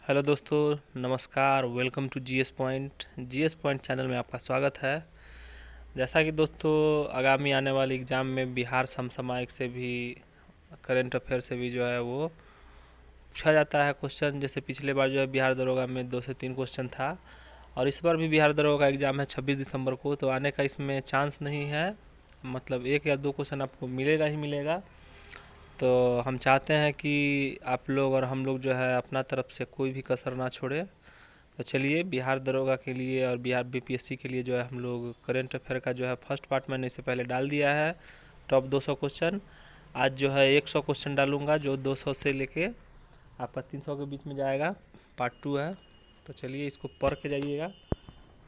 Hello दोस्तों, नमस्कार। Welcome to GS point channel में आपका स्वागत है। जैसा कि दोस्तों, आगामी आने वाले एग्ज़ाम में बिहार समसामयिक से भी, करंट अफेयर से भी जो है वो पूछा जाता है क्वेश्चन। जैसे पिछले बार जो है बिहार दरोगा में 2 से 3 क्वेश्चन था, और इस बार भी बिहार दरोगा का एग्ज़ाम है 26 दिसंबर को, तो आने का इसमें चांस नहीं है। मतलब 1 या 2 क्वेश्चन आपको मिलेगा ही मिलेगा। तो हम चाहते हैं कि आप लोग और हम लोग जो है अपना तरफ से कोई भी कसर ना छोड़े। तो चलिए, बिहार दरोगा के लिए और बिहार बीपीएससी के लिए जो है हम लोग करंट अफेयर का जो है फर्स्ट पार्ट मैंने इससे पहले डाल दिया है, टॉप 200 क्वेश्चन। आज जो है 100 क्वेश्चन डालूंगा, जो 200 से लेके आपका 300 के बीच में जाएगा। पार्ट 2 है, तो चलिए इसको पढ़ के जाइएगा।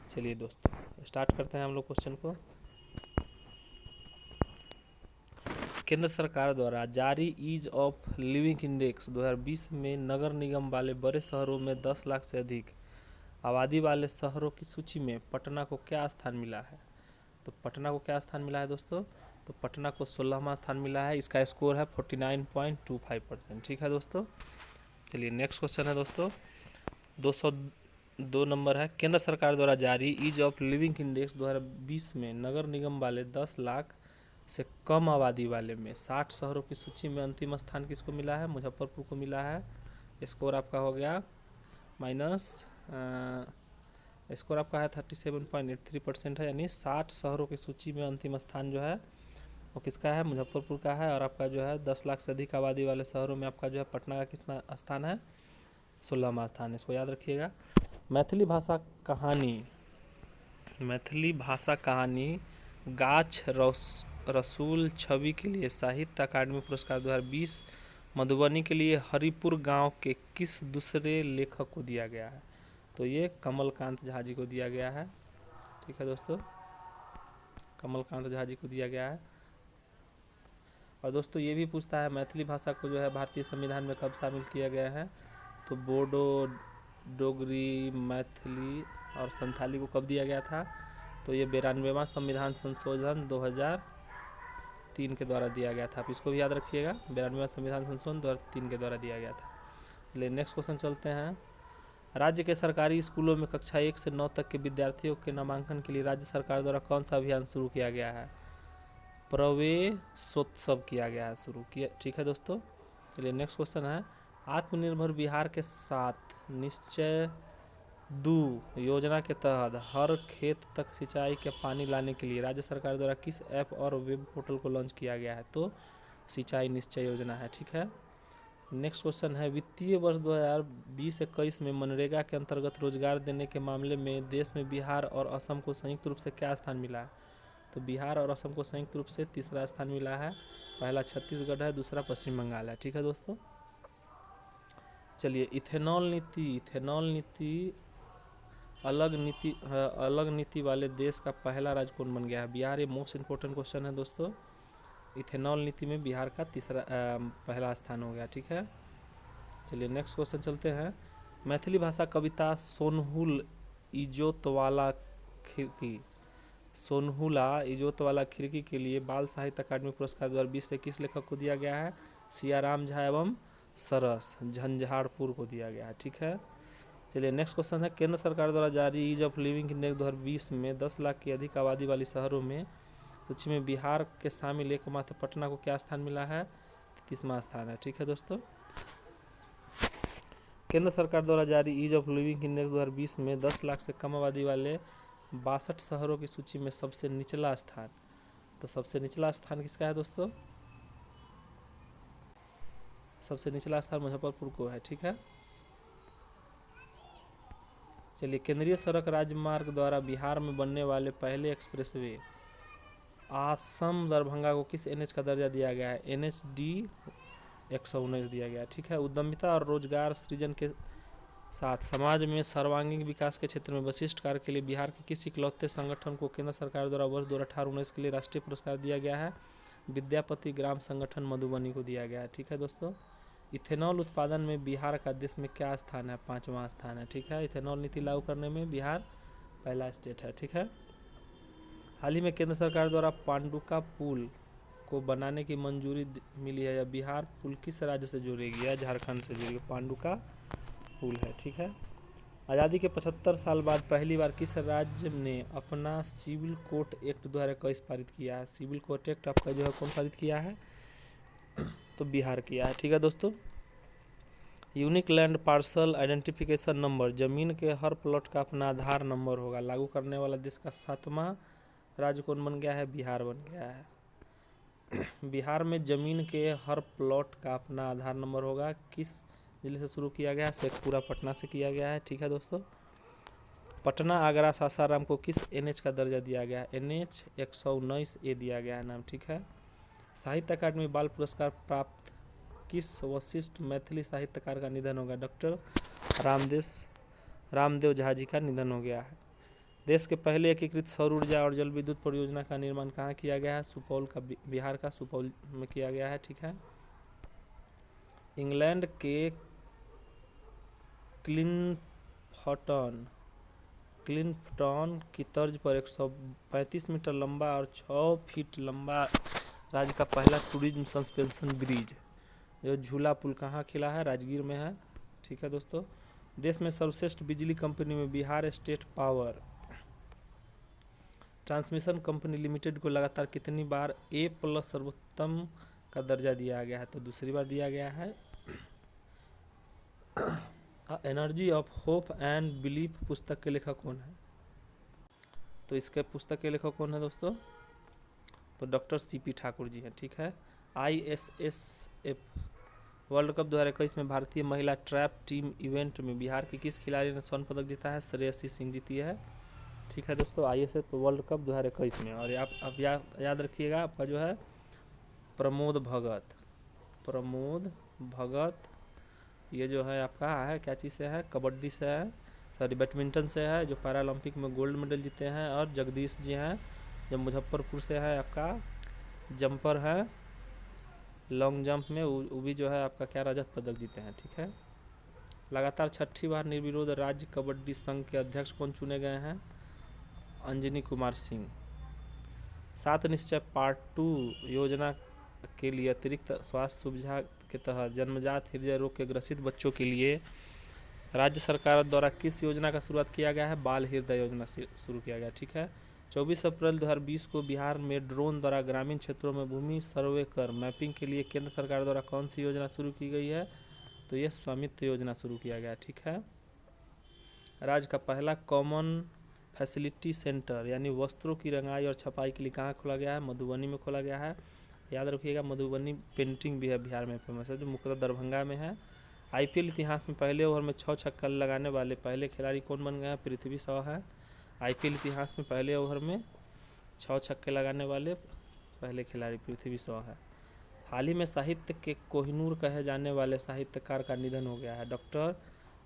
चलिए दोस्तों, स्टार्ट करते हैं हम लोग क्वेश्चन को। केंद्र सरकार द्वारा जारी ईज ऑफ लिविंग इंडेक्स 2020 में नगर निगम वाले बड़े शहरों में 10 लाख से अधिक आबादी वाले शहरों की सूची में पटना को क्या स्थान मिला है? तो पटना को क्या स्थान मिला है दोस्तों? तो पटना को 16वां स्थान मिला है। इसका स्कोर है 49.25%। ठीक है दोस्तों, चलिए नेक्स्ट क्वेश्चन है दोस्तों, 202 नंबर है। केंद्र सरकार द्वारा जारी ईज ऑफ लिविंग इंडेक्स 2020 में नगर निगम वाले 10 लाख से कम आबादी वाले में 60 शहरों की सूची में अंतिम स्थान किसको मिला है? मुजफ्फरपुर को मिला है। स्कोर आपका हो गया माइनस, स्कोर आपका है 37.83% है, यानी 60 शहरों की सूची में अंतिम स्थान जो है वो किसका है? मुजफ्फरपुर का है। और आपका जो है 10 लाख से अधिक आबादी वाले शहरों में आपका जो है पटना का कितना स्थान है? 16वां स्थान। इसको याद रखिएगा। मैथिली भाषा कहानी, मैथिली भाषा कहानी गाछ रसूल छवि के लिए साहित्य अकादमी पुरस्कार 2020 मधुबनी के लिए हरिपुर गांव के किस दूसरे लेखक को दिया गया है? तो ये कमलकांत झा जी को दिया गया है। ठीक है दोस्तों, कमलकांत झा जी को दिया गया है। और दोस्तों ये भी पूछता है मैथिली भाषा को जो है भारतीय संविधान में कब शामिल किया गया है? तो बोडो, डोगरी, मैथिली और संथाली को कब दिया गया था? तो ये 92वां संविधान संशोधन 2003 के द्वारा दिया गया था। आप इसको भी याद रखिएगा, 92वां संविधान संशोधन 2003 के द्वारा दिया गया था। चलिए नेक्स्ट क्वेश्चन चलते हैं। राज्य के सरकारी स्कूलों में कक्षा 1 से 9 तक के विद्यार्थियों के नामांकन के लिए राज्य सरकार द्वारा कौन सा अभियान शुरू किया गया है? प्रवेशोत्सव किया गया है, शुरू किया। ठीक है दोस्तों, चलिए नेक्स्ट क्वेश्चन है। आत्मनिर्भर बिहार के साथ निश्चय 2 योजना के तहत हर खेत तक सिंचाई के पानी लाने के लिए राज्य सरकार द्वारा किस ऐप और वेब पोर्टल को लॉन्च किया गया है? तो सिंचाई निश्चय योजना है। ठीक है, नेक्स्ट क्वेश्चन है। वित्तीय वर्ष 2020-21 में मनरेगा के अंतर्गत रोजगार देने के मामले में देश में बिहार और असम को संयुक्त रूप से क्या स्थान मिला है? तो बिहार और असम को संयुक्त रूप से तीसरा स्थान मिला है। पहला छत्तीसगढ़ है, दूसरा पश्चिम बंगाल है। ठीक है दोस्तों, चलिए इथेनॉल नीति अलग नीति वाले देश का पहला राज्य कौन बन गया है? बिहार। ये मोस्ट इंपोर्टेंट क्वेश्चन है दोस्तों। इथेनॉल नीति में बिहार का पहला स्थान हो गया। ठीक है, चलिए नेक्स्ट क्वेश्चन चलते हैं। मैथिली भाषा कविता सोनहुल इजोतवाला खिड़की के लिए बाल साहित्य अकादमी पुरस्कार 2020 से किस लेखक को दिया गया है? सियाराम झा एवं सरस, झंझारपुर को दिया गया है। ठीक है, चलिए नेक्स्ट क्वेश्चन है। केंद्र सरकार द्वारा जारी ईज ऑफ लिविंग इंडेक्स 2020 में 10 लाख की अधिक आबादी वाली शहरों में सूची में बिहार के शामिल एकमात्र पटना को क्या स्थान मिला है? 33वां स्थान है। ठीक है दोस्तों, केंद्र सरकार द्वारा जारी ईज ऑफ लिविंग इंडेक्स 2020 में 10 लाख से कम आबादी वाले 62 शहरों की सूची में सबसे निचला स्थान, तो सबसे निचला स्थान किसका है दोस्तों? सबसे निचला स्थान मुजफ्फरपुर को है। ठीक है, चलिए केंद्रीय सड़क राजमार्ग द्वारा बिहार में बनने वाले पहले एक्सप्रेसवे आसम दरभंगा को किस एनएच का दर्जा दिया गया है? NHD 119 दिया गया। ठीक है, उद्यमिता और रोजगार सृजन के साथ समाज में सर्वांगीण विकास के क्षेत्र में विशिष्ट कार्य के लिए बिहार के किस इकलौते संगठन को केंद्र सरकार द्वारा वर्ष 2018-19 के लिए राष्ट्रीय पुरस्कार दिया गया है? विद्यापति ग्राम संगठन मधुबनी को दिया गया है। ठीक है दोस्तों, इथेनॉल उत्पादन में बिहार का देश में क्या स्थान है? 5वां स्थान है। ठीक है, इथेनॉल नीति लागू करने में बिहार पहला स्टेट है। ठीक है, हाल ही में केंद्र सरकार द्वारा पांडुका पुल को बनाने की मंजूरी मिली है। या बिहार पुल किस राज्य से जुड़ेगी? या झारखंड से जुड़ेगी? पांडुका पुल है, ठीक है। आज़ादी के 75 साल बाद पहली बार किस राज्य ने अपना सिविल कोड एक्ट 2021 पारित किया है? सिविल कोड एक्ट आपका जो है कौन पारित किया है? तो बिहार किया है, ठीक है दोस्तों। Unique land parcel identification number, जमीन के हर प्लॉट का अपना आधार नंबर होगा। लागू करने वाला देश का 7वां राज्य कौन बन गया है? बिहार बन गया है। बिहार में जमीन के हर प्लॉट का अपना आधार नंबर होगा। किस जिले से शुरू किया गया है? शेखपुरा पटना से किया गया है, ठीक है दोस्तों। पटना आगरा सासाराम को किस NH का दर्जा दिया गया है? NH 119A दिया गया है नाम, ठीक है। साहित्य अकादमी बाल पुरस्कार प्राप्त किस वशिष्ठ मैथिली साहित्यकार का निधन होगा? डॉक्टर रामदेव झा जी का निधन हो गया है। देश के पहले एकीकृत सौर ऊर्जा और जल विद्युत परियोजना का निर्माण कहाँ किया गया है? सुपौल का, बिहार का सुपौल में किया गया है, ठीक है। इंग्लैंड के क्लिंटन की तर्ज पर 135 मीटर लंबा और 6 फीट लंबा राज्य का पहला टूरिज्म सस्पेंशन ब्रिज जो झूला पुल कहाँ खिला है? राजगीर में है, ठीक है दोस्तों। देश में सर्वश्रेष्ठ बिजली कंपनी में Bihar state power transmission company limited को लगातार कितनी बार A+ सर्वोत्तम का दर्जा दिया गया है? तो दूसरी बार दिया गया है। Energy of hope and belief पुस्तक के लेखक कौन है? तो इसके पुस्तक के लेखक कौन है दोस्तों? तो डॉक्टर CP ठाकुर जी हैं, ठीक है। ISSF वर्ल्ड कप 2021 में भारतीय महिला ट्रैप टीम इवेंट में बिहार की किस खिलाड़ी ने स्वर्ण पदक जीता है? श्रेयसी सिंह जीती है, ठीक है दोस्तों। ISSF वर्ल्ड कप 2021 में। और आप याद रखिएगा आपका जो है प्रमोद भगत ये जो है आपका है क्या चीज़ से है? कबड्डी से है, सॉरी बैडमिंटन से है, जो पैरालंपिक में गोल्ड मेडल जीते हैं। और जगदीश जी हैं जो मुजफ्फरपुर से है, आपका जंपर है, लॉन्ग जंप में वो भी जो है आपका क्या रजत पदक जीते हैं, ठीक है। लगातार 6ठी बार निर्विरोध राज्य कबड्डी संघ के अध्यक्ष कौन चुने गए हैं? अंजनी कुमार सिंह। 7 निश्चय पार्ट 2 योजना के लिए अतिरिक्त स्वास्थ्य सुविधा के तहत जन्मजात हृदय रोग के ग्रसित बच्चों के लिए राज्य सरकार द्वारा किस योजना का शुरुआत किया गया है? बाल हृदय योजना से शुरू किया गया, ठीक है। 24 अप्रैल 2020 को बिहार में ड्रोन द्वारा ग्रामीण क्षेत्रों में भूमि सर्वे कर मैपिंग के लिए केंद्र सरकार द्वारा कौन सी योजना शुरू की गई है? तो यह स्वामित्व योजना शुरू किया गया, ठीक है। राज्य का पहला कॉमन फैसिलिटी सेंटर यानी वस्त्रों की रंगाई और छपाई के लिए कहाँ खोला गया है? मधुबनी में खोला गया है। याद रखिएगा मधुबनी पेंटिंग भी है बिहार में फेमस है, जो मुख्यतः दरभंगा में है। IPL इतिहास में पहले ओवर में 6 छक्का लगाने वाले पहले खिलाड़ी कौन बन गए हैं? पृथ्वी शॉ है। IPL इतिहास में पहले ओवर में 6 छक्के लगाने वाले पहले खिलाड़ी पृथ्वी शॉ है। हाल ही में साहित्य के कोहिनूर कहे जाने वाले साहित्यकार का निधन हो गया है। डॉक्टर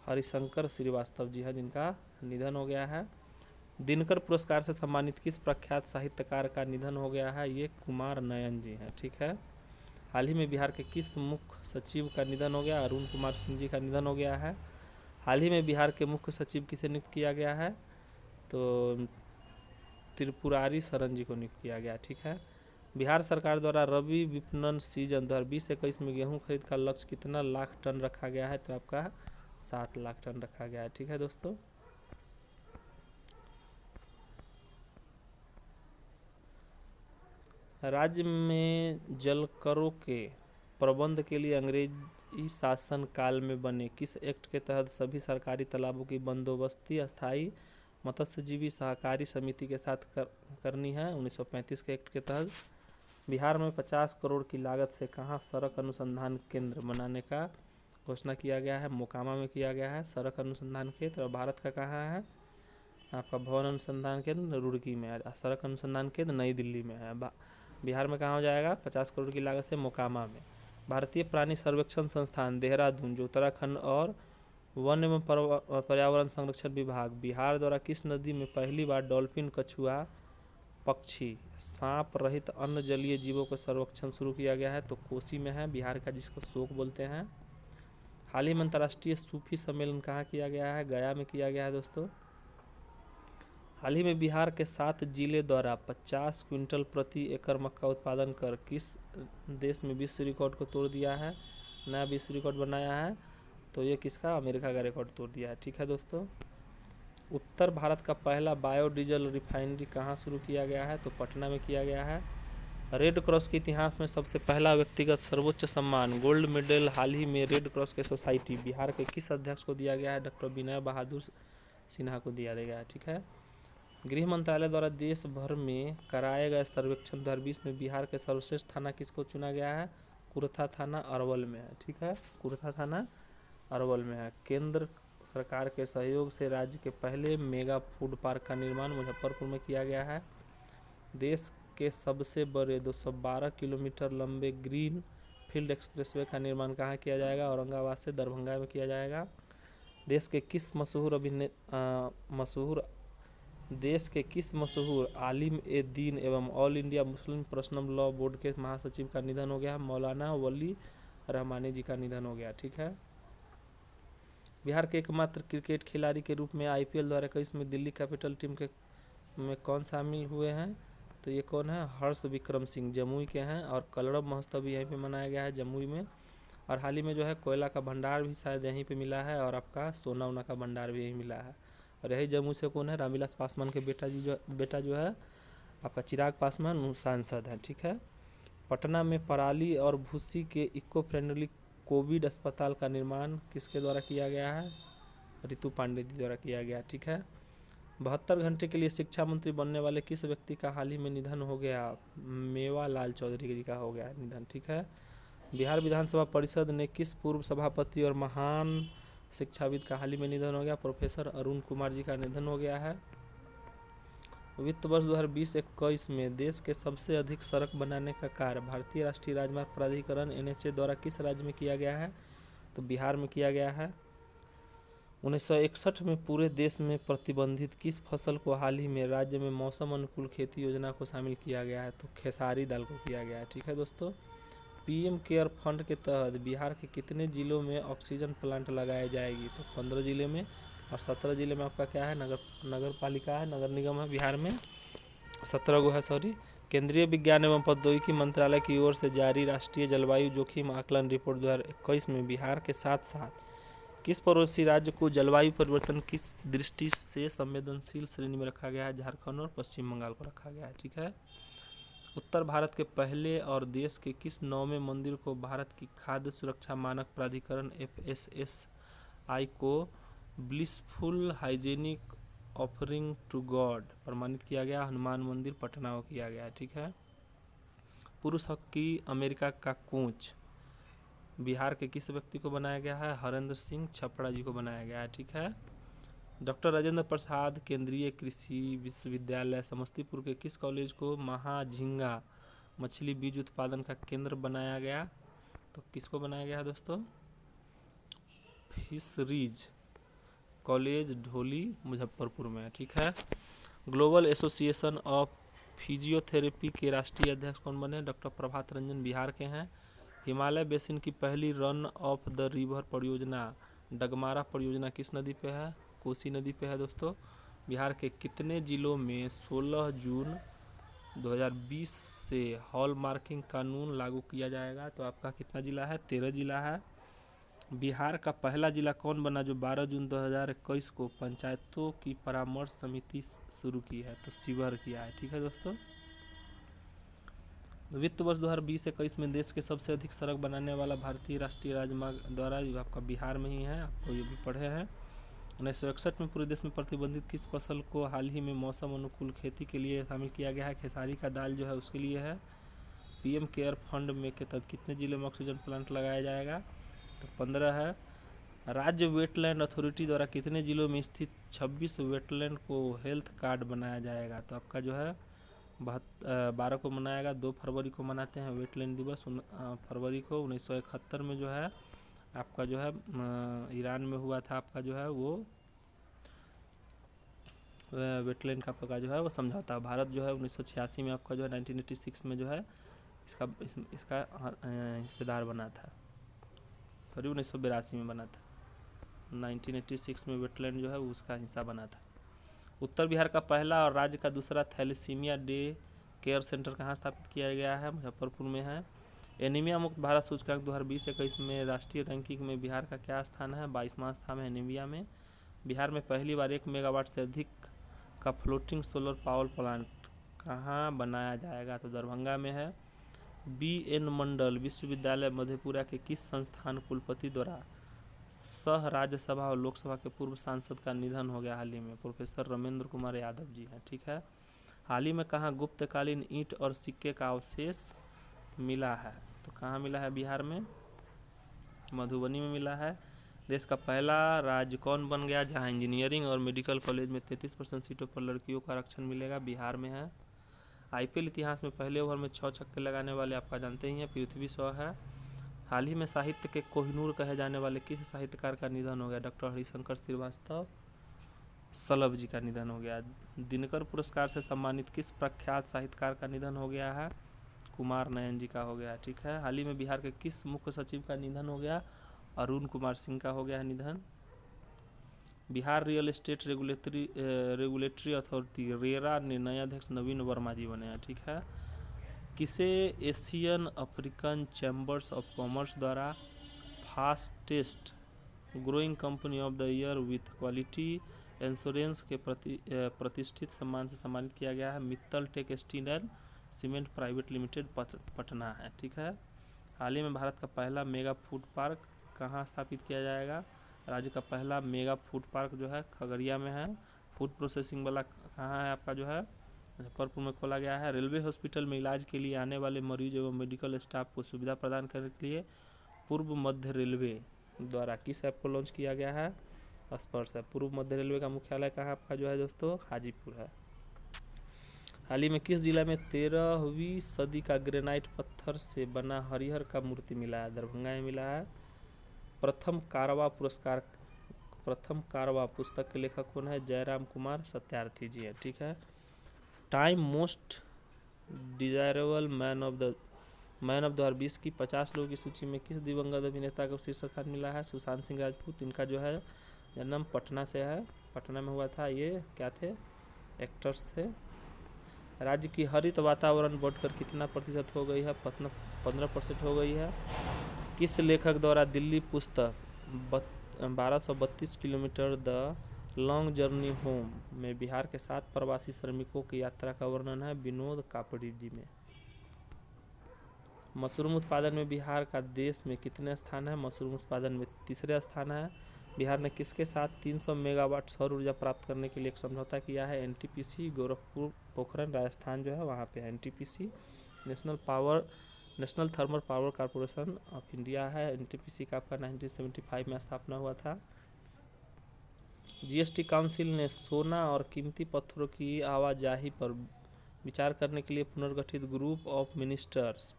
हरिशंकर श्रीवास्तव जी हैं जिनका निधन हो गया है। दिनकर पुरस्कार से सम्मानित किस प्रख्यात साहित्यकार का निधन हो गया है? ये कुमार नयन जी हैं, ठीक है। हाल ही में बिहार के किस मुख्य सचिव का निधन हो गया? अरुण कुमार सिंह जी का निधन हो गया है। हाल ही में बिहार के मुख्य सचिव किसे नियुक्त किया गया है? तो त्रिपुरारी शरण जी को नियुक्त किया गया, ठीक है। बिहार सरकार द्वारा रबी विपणन सीजन 2020-21 में गेहूं खरीद का लक्ष्य कितना लाख टन रखा गया है? तो आपका 7 लाख टन रखा गया है, ठीक है दोस्तों। राज्य में जलकरों के प्रबंध के लिए अंग्रेजी शासन काल में बने किस एक्ट के तहत सभी सरकारी तालाबों की बंदोबस्ती अस्थायी मत्स्यजीवी सहकारी समिति के साथ करनी है? 1935 के एक्ट के तहत। बिहार में 50 करोड़ की लागत से कहाँ सड़क अनुसंधान केंद्र बनाने का घोषणा किया गया है? मोकामा में किया गया है सड़क अनुसंधान केंद्र। और भारत का कहाँ है? आपका भवन अनुसंधान केंद्र रुड़की में है। सड़क अनुसंधान केंद्र नई दिल्ली में है। बिहार में कहाँ हो जाएगा? 50 करोड़ की लागत से मोकामा में। भारतीय प्राणी सर्वेक्षण संस्थान देहरादून जो उत्तराखंड और वन एवं पर्यावरण संरक्षण विभाग बिहार द्वारा किस नदी में पहली बार डॉल्फिन, कछुआ, पक्षी, सांप रहित अन्य जलीय जीवों का संरक्षण शुरू किया गया है? तो कोसी में है बिहार का, जिसको शोक बोलते हैं। हाल ही में अंतर्राष्ट्रीय सूफी सम्मेलन कहाँ किया गया है? गया में किया गया है दोस्तों। हाल ही में बिहार के 7 जिले द्वारा 50 क्विंटल प्रति एकड़ मक्का उत्पादन कर किस देश में विश्व रिकॉर्ड को तोड़ दिया है? नया विश्व रिकॉर्ड बनाया है? तो ये किसका, अमेरिका का रिकॉर्ड तोड़ दिया है। ठीक है दोस्तों। उत्तर भारत का पहला बायोडीजल रिफाइनरी कहाँ शुरू किया गया है, तो पटना में किया गया है। रेड क्रॉस के इतिहास में सबसे पहला व्यक्तिगत सर्वोच्च सम्मान गोल्ड मेडल हाल ही में रेड क्रॉस के सोसाइटी बिहार के किस अध्यक्ष को दिया गया है, डॉक्टर विनय बहादुर सिन्हा को दिया गया है। ठीक है। गृह मंत्रालय द्वारा देश भर में कराए गए सर्वेक्षण 2020 में बिहार के सर्वश्रेष्ठ थाना किसको चुना गया है, कुर्था थाना अरवल में है। ठीक है, कुर्था थाना अरवल में है। केंद्र सरकार के सहयोग से राज्य के पहले मेगा फूड पार्क का निर्माण मुजफ्फरपुर में किया गया है। देश के सबसे बड़े 212 किलोमीटर लंबे ग्रीन फील्ड एक्सप्रेसवे का निर्माण कहाँ किया जाएगा, औरंगाबाद से दरभंगा में किया जाएगा। देश के किस मशहूर आलिम ए दीन एवं all India Muslim personal law board के महासचिव का निधन हो गया, मौलाना वली रहमानी जी का निधन हो गया। ठीक है। बिहार के एकमात्र क्रिकेट खिलाड़ी के रूप में आईपीएल द्वारा 21 में दिल्ली कैपिटल टीम के में कौन शामिल हुए हैं, तो ये कौन है, हर्ष विक्रम सिंह, जमुई के हैं। और कलरव महोत्सव भी यहीं पे मनाया गया है जमुई में। और हाल ही में जो है कोयला का भंडार भी शायद यहीं पे मिला है, और आपका सोना वोना का भंडार भी यहीं मिला है। और यही जमुई से कौन है, रामविलास पासवान के बेटा जो है आपका चिराग पासवान सांसद है। ठीक है। पटना में पराली और भूसी के इको फ्रेंडली कोविड अस्पताल का निर्माण किसके द्वारा किया गया है, रितु पांडे जी द्वारा किया गया। ठीक है। 72 घंटे के लिए शिक्षा मंत्री बनने वाले किस व्यक्ति का हाल ही में निधन हो गया, मेवालाल चौधरी जी का हो गया निधन। ठीक है। बिहार विधानसभा परिषद ने किस पूर्व सभापति और महान शिक्षाविद का हाल ही में निधन हो गया, प्रोफेसर अरुण कुमार जी का निधन हो गया है। वित्त वर्ष 2020-21 में देश के सबसे अधिक सड़क बनाने का कार्य भारतीय राष्ट्रीय राजमार्ग प्राधिकरण NHA द्वारा किस राज्य में किया गया है, तो बिहार में किया गया है। 1961 में पूरे देश में प्रतिबंधित किस फसल को हाल ही में राज्य में मौसम अनुकूल खेती योजना को शामिल किया गया है, तो खेसारी दाल को किया गया है। ठीक है दोस्तों। पीएम केयर फंड के तहत बिहार के कितने जिलों में ऑक्सीजन प्लांट लगाई जाएगी, तो 15 जिले में। और 17 जिले में आपका क्या है, नगर पालिका है, नगर निगम है बिहार में, 17 गो है सॉरी। केंद्रीय विज्ञान एवं प्रौद्योगिकी मंत्रालय की ओर से जारी राष्ट्रीय जलवायु जोखिम आकलन रिपोर्ट 2021 में बिहार के साथ साथ किस पड़ोसी राज्य को जलवायु परिवर्तन की दृष्टि से संवेदनशील श्रेणी में रखा गया है, झारखंड और पश्चिम बंगाल को रखा गया है। ठीक है। उत्तर भारत के पहले और देश के किस 9वें मंदिर को भारत की खाद्य सुरक्षा मानक प्राधिकरण FSSAI को blissful hygienic offering to God प्रमाणित किया गया, हनुमान मंदिर पटना को किया गया। ठीक है। पुरुष हॉकी अमेरिका का कोच बिहार के किस व्यक्ति को बनाया गया है, हरेंद्र सिंह छपड़ा जी को बनाया गया है। ठीक है। डॉक्टर राजेंद्र प्रसाद केंद्रीय कृषि विश्वविद्यालय समस्तीपुर के किस कॉलेज को महाझींगा मछली बीज उत्पादन का केंद्र बनाया गया, तो किसको बनाया गया है दोस्तों, फिशरीज कॉलेज ढोली मुजफ्फरपुर में। ठीक है। ग्लोबल एसोसिएशन ऑफ फिजियोथेरेपी के राष्ट्रीय अध्यक्ष कौन बने, डॉक्टर प्रभात रंजन बिहार के हैं। हिमालय बेसिन की पहली रन ऑफ द रिवर परियोजना डगमारा परियोजना किस नदी पे है, कोसी नदी पे है दोस्तों। बिहार के कितने जिलों में 16 जून 2020 से हॉल मार्किंग कानून लागू किया जाएगा, तो आपका कितना जिला है, 13 जिला है। बिहार का पहला जिला कौन बना जो 12 जून 2021 को पंचायतों की परामर्श समिति शुरू की है, तो शिवहर किया है। ठीक है दोस्तों। वित्त वर्ष 2020-21 में देश के सबसे अधिक सड़क बनाने वाला भारतीय राष्ट्रीय राजमार्ग द्वारा आपका बिहार में ही है, आपको ये भी पढ़े हैं। 1961 में पूरे देश में प्रतिबंधित किस फसल को हाल ही में मौसम अनुकूल खेती के लिए शामिल किया गया है, खेसारी का दाल जो है उसके लिए है। पीएम केयर फंड में के तहत कितने जिलों में ऑक्सीजन प्लांट लगाया जाएगा, तो 15 है। राज्य वेटलैंड अथॉरिटी द्वारा कितने जिलों में स्थित 26 वेटलैंड को हेल्थ कार्ड बनाया जाएगा, तो आपका जो है 12 को मनाएगा, 2 फरवरी को मनाते हैं वेटलैंड दिवस। फरवरी को 1971 में जो है आपका जो है ईरान में हुआ था आपका जो है वो वेटलैंड का जो है वो समझौता। भारत जो है 1986 में आपका जो है 1986 में जो है इसका हिस्सेदार बना था, सॉरी 1982 में बना था, 1986 में वेटलैंड जो है वो उसका हिस्सा बना था। उत्तर बिहार का पहला और राज्य का दूसरा थैलेसीमिया डे केयर सेंटर कहाँ स्थापित किया गया है, मुजफ्फरपुर में है। एनीमिया मुक्त भारत सूचकांक 2020-21 में राष्ट्रीय रैंकिंग में बिहार का क्या स्थान है? 22वां स्थान है एनीमिया में। बिहार में पहली बार 1 मेगावाट से अधिक का फ्लोटिंग सोलर पावर प्लांट कहाँ बनाया जाएगा? तो दरभंगा में है। BN मंडल विश्वविद्यालय मधेपुरा के किस संस्थान कुलपति द्वारा सह राज्यसभा और लोकसभा के पूर्व सांसद का निधन हो गया हाल ही में? प्रोफेसर रमेंद्र कुमार यादव जी हैं। ठीक है। हाल ही में कहाँ गुप्तकालीन ईंट और सिक्के का अवशेष मिला है? तो कहाँ मिला है? बिहार में मधुबनी में मिला है। देश का पहला राज्य कौन बन गया जहां इंजीनियरिंग और मेडिकल कॉलेज में 33% सीटों पर लड़कियों को आरक्षण मिलेगा? बिहार में है। IPL इतिहास में पहले ओवर में 6 छक्के लगाने वाले आपका जानते ही हैं पृथ्वी शॉ है। हाल ही में साहित्य के कोहिनूर कहे जाने वाले किस साहित्यकार का निधन हो गया? डॉक्टर हरिशंकर श्रीवास्तव सलभ जी का निधन हो गया। दिनकर पुरस्कार से सम्मानित किस प्रख्यात साहित्यकार का निधन हो गया है? कुमार नयन जी का हो गया। ठीक है। हाल ही में बिहार के किस मुख्य सचिव का निधन हो गया? अरुण कुमार सिंह का हो गया है निधन। Bihar real estate regulatory authority RERA निर्णयाध्यक्ष नवीन वर्मा जी बने हैं। ठीक है। किसे Asian African chambers of commerce द्वारा fastest growing company of the year with quality insurance के प्रतिष्ठित सम्मान से सम्मानित किया गया है? Mittal tech steel and cement private limited Patna है। ठीक है। हाल ही में भारत का पहला मेगा फूड पार्क कहाँ स्थापित किया जाएगा? राज्य का पहला मेगा फूड पार्क जो है खगड़िया में है। फूड प्रोसेसिंग वाला कहाँ है आपका जो है? मुजफ्फरपुर में खोला गया है। रेलवे हॉस्पिटल में इलाज के लिए आने वाले मरीज एवं मेडिकल स्टाफ को सुविधा प्रदान करने के लिए पूर्व मध्य रेलवे द्वारा किस ऐप को लॉन्च किया गया है? स्पर्श ऐप। पूर्व मध्य रेलवे का मुख्यालय कहाँ आपका जो है दोस्तों? हाजीपुर है। हाल ही में किस जिला में 13वीं सदी का ग्रेनाइट पत्थर से बना हरिहर का मूर्ति मिला है? दरभंगा में मिला है। प्रथम कारवा पुस्तक के लेखक कौन है? जयराम कुमार सत्यार्थी जी है। ठीक है। Time most desirable man of 2020 की 50 लोगों की सूची में किस दिवंगत अभिनेता को शीर्ष स्थान मिला है? सुशांत सिंह राजपूत। इनका जो है जन्म पटना से है, पटना में हुआ था। ये क्या थे? एक्टर्स थे। राज्य की हरित वातावरण बढ़कर कितना प्रतिशत हो गई है? 15% हो गई है। किस लेखक द्वारा दिल्ली पुस्तक 1232 kilometre the long journey home में बिहार के 7 प्रवासी श्रमिकों की यात्रा का वर्णन है? विनोद कापड़ी जी में। मशरूम उत्पादन में बिहार का देश में कितने स्थान है? मशरूम उत्पादन में 3रे स्थान है। बिहार ने किसके साथ 300 मेगावाट सौर ऊर्जा प्राप्त करने के लिए एक समझौता किया है? NTPC। गोरखपुर पोखरण राजस्थान जो है वहाँ पे NTPC national thermal power corporation of India है। NTPC का आपका 1975 में स्थापना हुआ था। GST काउंसिल ने सोना और कीमती पत्थरों की आवाजाही पर विचार करने के लिए पुनर्गठित ग्रुप ऑफ मिनिस्टर्स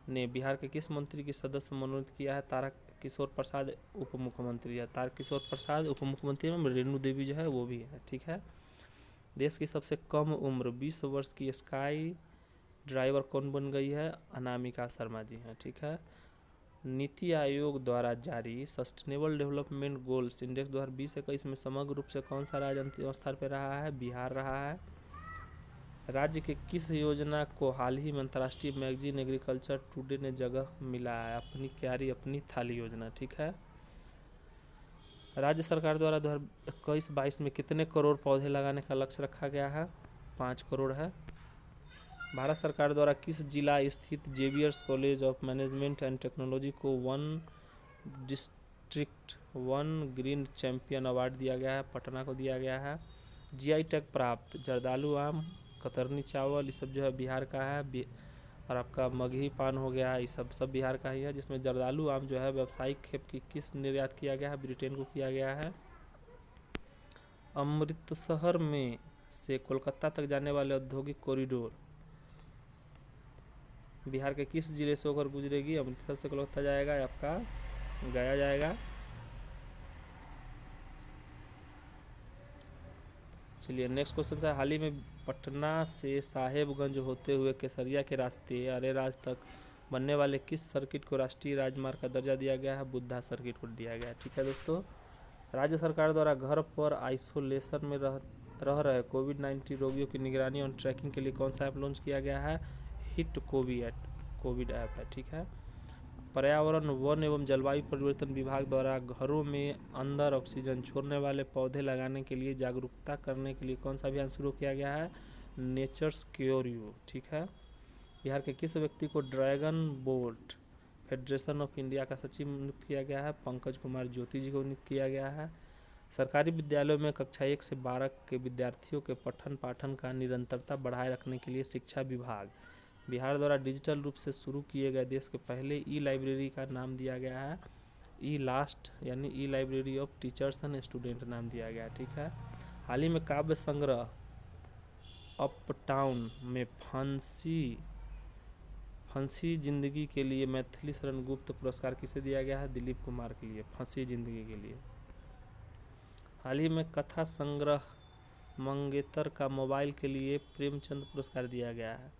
ने बिहार के किस मंत्री की सदस्य मनोनीत किया है? तारकिशोर प्रसाद उप मुख्यमंत्री है। तारकिशोर प्रसाद उप मुख्यमंत्री में रेणु देवी जो है वो भी है। ठीक है। देश की सबसे कम उम्र 20 वर्ष की स्काई ड्राइवर कौन बन गई है? अनामिका शर्मा जी हैं। ठीक है। नीति आयोग द्वारा जारी सस्टेनेबल डेवलपमेंट गोल्स इंडेक्स 2020-21 में समग्र रूप से कौन सा राज्य अंतिम स्थान पर रहा है? बिहार रहा है। राज्य के किस योजना को हाल ही में अंतर्राष्ट्रीय मैगजीन एग्रीकल्चर टुडे ने जगह मिला है? अपनी क्यारी अपनी थाली योजना। ठीक है। राज्य सरकार द्वारा 2021-22 में कितने करोड़ पौधे लगाने का लक्ष्य रखा गया है? 5 करोड़ है। भारत सरकार द्वारा किस जिला स्थित Xavier's college of management and technology को 1 डिस्ट्रिक्ट 1 ग्रीन चैंपियन अवार्ड दिया गया है? पटना को दिया गया है। GI टैग प्राप्त जर्दालू आम, कतरनी चावल, ये सब जो है बिहार का है। और आपका मगही पान हो गया, ये सब बिहार का ही है। जिसमें जर्दालू आम जो है व्यावसायिक खेप की किस निर्यात किया गया है? ब्रिटेन को किया गया है। अमृतसर में से कोलकाता तक जाने वाले औद्योगिक कॉरिडोर बिहार के किस जिले से होकर गुजरेगी? अमृतसर से कोलकाता जाएगा या आपका गया जाएगा? चलिए नेक्स्ट क्वेश्चन है। हाल ही में पटना से साहेबगंज होते हुए केसरिया के रास्ते अरेराज तक बनने वाले किस सर्किट को राष्ट्रीय राजमार्ग का दर्जा दिया गया है? बुद्धा सर्किट को दिया गया है। ठीक है दोस्तों। राज्य सरकार द्वारा घर पर आइसोलेशन में रह रहे कोविड-19 रोगियों की निगरानी और ट्रैकिंग के लिए कौन सा ऐप लॉन्च किया गया है? हिट कोविड ऐप है। ठीक है। पर्यावरण वन एवं जलवायु परिवर्तन विभाग द्वारा घरों में अंदर ऑक्सीजन छोड़ने वाले पौधे लगाने के लिए जागरूकता करने के लिए कौन सा अभियान शुरू किया गया है? Nature's cure you. ठीक है। बिहार के किस व्यक्ति को dragon boat federation of India का सचिव नियुक्त किया गया है? पंकज कुमार ज्योति जी को नियुक्त किया गया है। सरकारी विद्यालयों में कक्षा 1 से 12 के विद्यार्थियों के पठन पाठन का निरंतरता बढ़ाए रखने के लिए शिक्षा विभाग बिहार द्वारा डिजिटल रूप से शुरू किए गए देश के पहले ई लाइब्रेरी का नाम दिया गया है ई लास्ट, यानी ई library of teachers and student नाम दिया गया। ठीक है। हाल ही में काव्य संग्रह अप टाउन में फंसी जिंदगी के लिए मैथिली शरण गुप्त पुरस्कार किसे दिया गया है? दिलीप कुमार के लिए, फंसी जिंदगी के लिए। हाल ही में कथा संग्रह मंगेतर का मोबाइल के लिए प्रेमचंद पुरस्कार दिया गया है।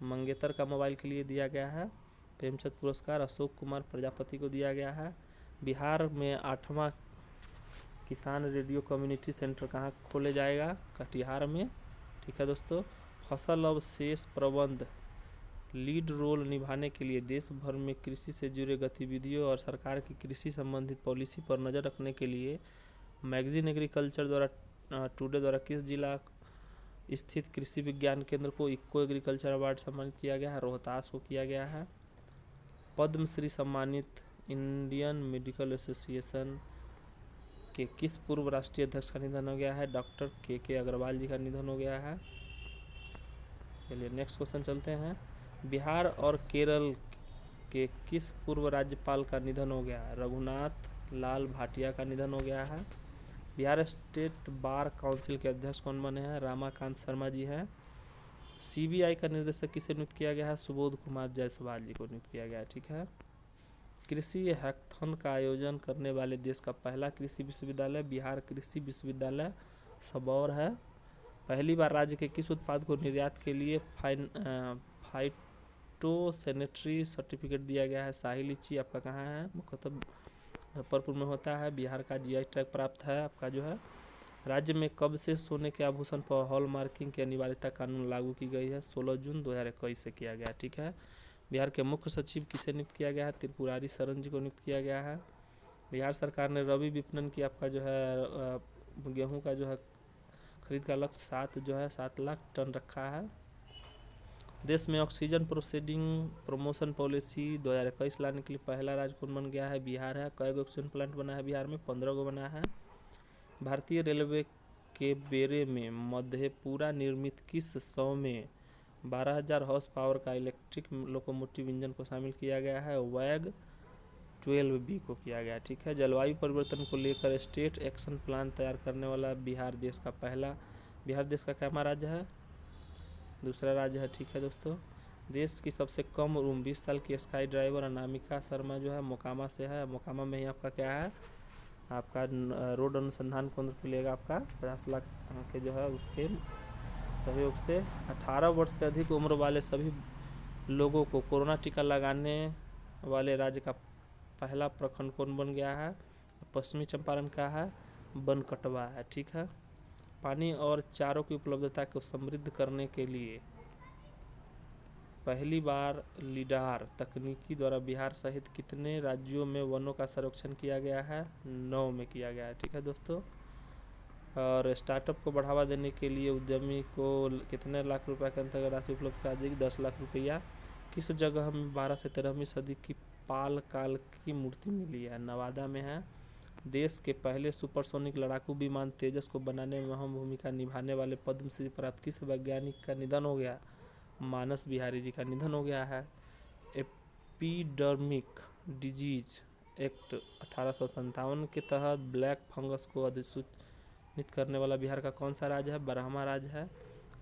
मंगेतर का मोबाइल के लिए दिया गया है प्रेमचंद पुरस्कार। अशोक कुमार प्रजापति को दिया गया है। बिहार में 8वां किसान रेडियो कम्युनिटी सेंटर कहाँ खोले जाएगा? कटिहार में। ठीक है दोस्तों। फसल अवशेष प्रबंध लीड रोल निभाने के लिए देश भर में कृषि से जुड़े गतिविधियों और सरकार की कृषि संबंधित पॉलिसी पर नज़र रखने के लिए मैगजीन एग्रीकल्चर द्वारा टुडे द्वारा किस जिला स्थित कृषि विज्ञान केंद्र को इको एग्रीकल्चर अवार्ड सम्मानित किया गया है? रोहतास को किया गया है। पद्मश्री सम्मानित इंडियन मेडिकल एसोसिएशन के किस पूर्व राष्ट्रीय अध्यक्ष का निधन हो गया है? डॉक्टर के अग्रवाल जी का निधन हो गया है। चलिए नेक्स्ट क्वेश्चन चलते हैं। बिहार और केरल के किस पूर्व राज्यपाल का निधन हो गया है? रघुनाथ लाल भाटिया का निधन हो गया है। बिहार स्टेट बार काउंसिल के अध्यक्ष कौन बने हैं? रामाकांत शर्मा जी हैं। सीबीआई का निर्देशक किसे नियुक्त किया गया है? सुबोध कुमार जायसवाल जी को नियुक्त किया गया है। ठीक है। कृषि हैकाथन का आयोजन करने वाले देश का पहला कृषि विश्वविद्यालय बिहार कृषि विश्वविद्यालय सबौर है। पहली बार राज्य के किस उत्पाद को निर्यात के लिए फाइटोसैनिटरी सर्टिफिकेट दिया गया है? शाही लीची आपका कहाँ है? मुख्यतः मुजफ्फरपुर में होता है। बिहार का जीआई टैग प्राप्त है आपका जो है। राज्य में कब से सोने के आभूषण पर हॉल मार्किंग की अनिवार्यता कानून लागू की गई है? 16 जून 2021 से किया गया। ठीक है। बिहार के मुख्य सचिव किसे नियुक्त किया गया है? त्रिपुरारी शरण जी को नियुक्त किया गया है। बिहार सरकार ने रबी विपणन की आपका जो है गेहूं का जो है खरीद का लक्ष्य 7 लाख टन रखा है। देश में ऑक्सीजन प्रोसीडिंग प्रमोशन पॉलिसी 2021 लाने के लिए पहला राज्य कौन बन गया है? बिहार है। कई ऑक्सीजन प्लांट बना है बिहार में? 15 को बना है। भारतीय रेलवे के बेरे में मधेपुरा निर्मित किस 100 में 12,000 हॉर्स पावर का इलेक्ट्रिक लोकोमोटिव इंजन को शामिल किया गया है? वैग 12B को किया गया। ठीक है। जलवायु परिवर्तन को लेकर स्टेट एक्शन प्लान तैयार करने वाला बिहार देश का कैमा राज्य है? दूसरा राज्य है। ठीक है दोस्तों। देश की सबसे कम उम्र 20 साल की स्काई ड्राइवर अनामिका शर्मा जो है मोकामा से है। मोकामा में ही आपका क्या है? आपका रोड अनुसंधान केंद्र खुलेगा आपका 50 लाख के जो है उसके सहयोग से। 18 वर्ष से अधिक उम्र वाले सभी लोगों को कोरोना टीका लगाने वाले राज्य का पहला प्रखंड कौन बन गया है? पश्चिमी चंपारण का है, बनकटवा है। ठीक है। पानी और चारों की उपलब्धता को समृद्ध करने के लिए पहली बार लीडार तकनीकी द्वारा बिहार सहित कितने राज्यों में वनों का संरक्षण किया गया है? 9 में किया गया है। ठीक है दोस्तों। और स्टार्टअप को बढ़ावा देने के लिए उद्यमी को कितने लाख रुपए के अंतर्गत राशि उपलब्ध करा देगी? 10 लाख रुपया। किस जगह में 12 से 13वीं सदी की पाल काल की मूर्ति मिली है? नवादा में है। देश के पहले सुपरसोनिक लड़ाकू विमान तेजस को बनाने में अहम भूमिका निभाने वाले पद्मश्री प्राप्त किस वैज्ञानिक का निधन हो गया? मानस बिहारी जी का निधन हो गया है। एपिडर्मिक डिजीज एक्ट 1857 के तहत ब्लैक फंगस को अधिसूचित करने वाला बिहार का कौन सा राज्य है? बरहमा राज्य है।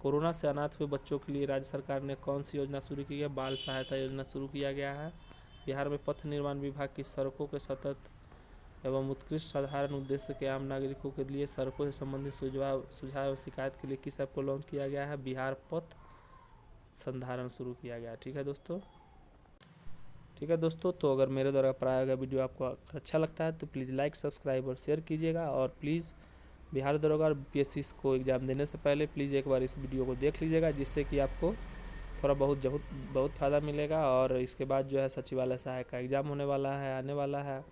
कोरोना से अनाथ हुए बच्चों के लिए राज्य सरकार ने कौन सी योजना शुरू की है? बाल सहायता योजना शुरू किया गया है। बिहार में पथ निर्माण विभाग की सड़कों के सतत एवं उत्कृष्ट साधारण उद्देश्य के आम नागरिकों के लिए सड़कों से संबंधित सुझाव एवं शिकायत के लिए किस ऐप को लॉन्च किया गया है? बिहार पथ संधारण शुरू किया गया। ठीक है दोस्तों। तो अगर मेरे द्वारा पढ़ाया गया वीडियो आपको अच्छा लगता है तो प्लीज़ लाइक, सब्सक्राइब और शेयर कीजिएगा। और प्लीज़ बिहार दरोगा और बीपीएससी को एग्ज़ाम देने से पहले प्लीज़ एक बार इस वीडियो को देख लीजिएगा, जिससे कि आपको थोड़ा बहुत बहुत फ़ायदा मिलेगा। और इसके बाद जो है सचिवालय सहायक का एग्ज़ाम होने वाला है, आने वाला है।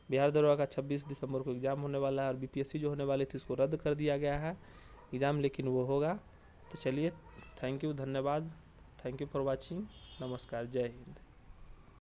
बिहार दरोगा का 26 दिसंबर को एग्ज़ाम होने वाला है, और बीपीएससी जो होने वाली थी उसको रद्द कर दिया गया है एग्ज़ाम, लेकिन वो होगा। तो चलिए, थैंक यू, धन्यवाद, थैंक यू फॉर वॉचिंग, नमस्कार, जय हिंद।